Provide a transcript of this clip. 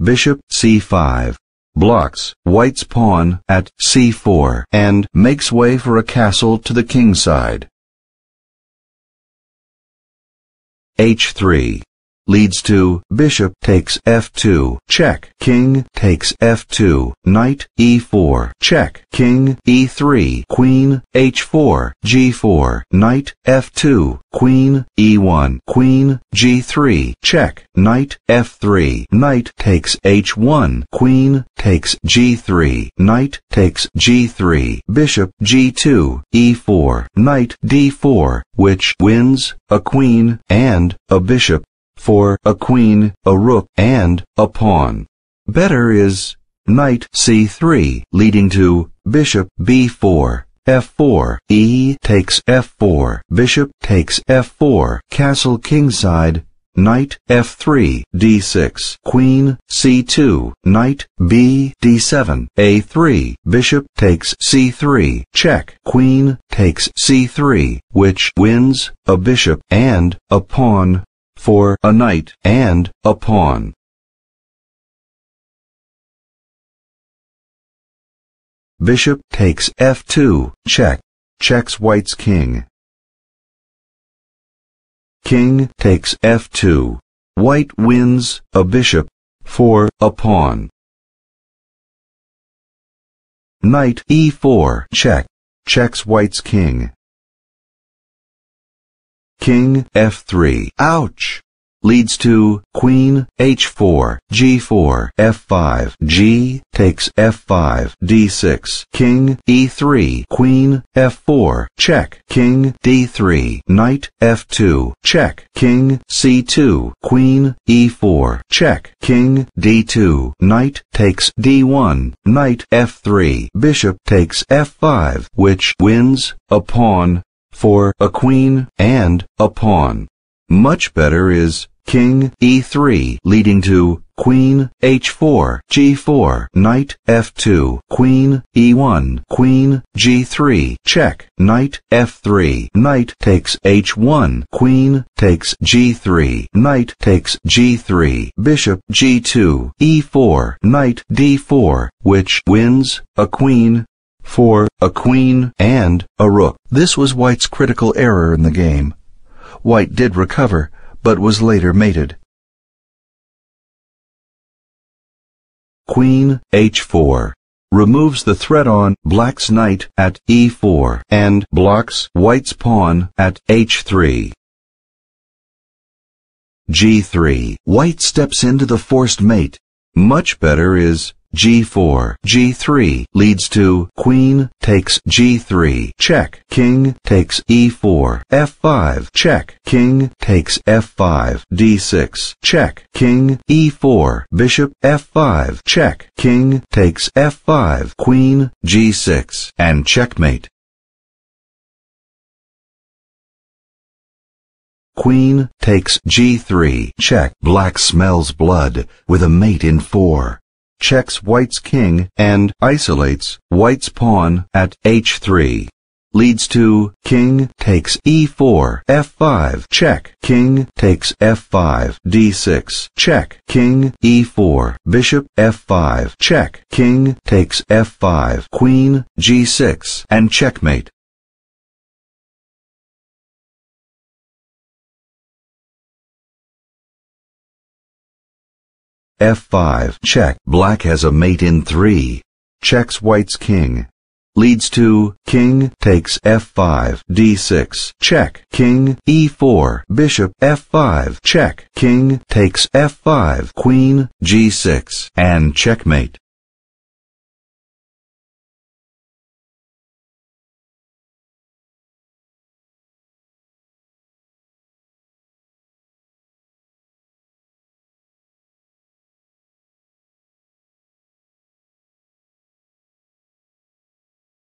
bishop c5, blocks white's pawn at c4 and makes way for a castle to the king side. h3 leads to bishop takes f2, check, king takes f2, knight e4, check, king e3, queen h4, g4, knight f2, queen e1, queen g3, check, knight f3, knight takes h1, queen takes g3, knight takes g3, bishop g2, e4, knight d4, which wins a queen and a bishop for a queen, a rook, and a pawn. Better is knight c3, leading to bishop b4, f4, e takes f4, bishop takes f4, castle kingside, knight f3, d6, queen c2, knight b d7, a3, bishop takes c3, check, queen takes c3, which wins a bishop and a pawn for a knight and a pawn. Bishop takes f2, check, checks white's king. King takes f2, white wins a bishop for a pawn. Knight e4, check, checks white's king. King f3, ouch, leads to queen h4, g4, f5, g takes f5, d6, king e3, queen f4, check, king d3, knight f2, check, king c2, queen e4, check, king d2, knight takes d1, knight f3, bishop takes f5, which wins a pawn for a queen and a pawn. Much better is king e3, leading to queen h4, g4, knight f2, queen e1, queen g3, check, knight f3, knight takes h1, queen takes g3, knight takes g3, bishop g2, e4, knight d4, which wins a queen for a queen and a rook. This was white's critical error in the game. White did recover, but was later mated. Queen h4 removes the threat on black's knight at e4 and blocks white's pawn at h3. g3. White steps into the forced mate. Much better is g4, g3 leads to queen takes g3, check, king takes e4, f5, check, king takes f5, d6, check, king e4, bishop f5, check, king takes f5, queen g6, and checkmate. Queen takes g3, check, black smells blood with a mate in 4. Checks white's king and isolates white's pawn at h3. Leads to king takes e4, f5, check, king takes f5, d6, check, king e4, bishop f5, check, king takes f5, queen g6, and checkmate. f5, check, black has a mate in 3. Checks white's king. Leads to king takes f5, d6, check, king e4, bishop f5, check, king takes f5, queen g6, and checkmate.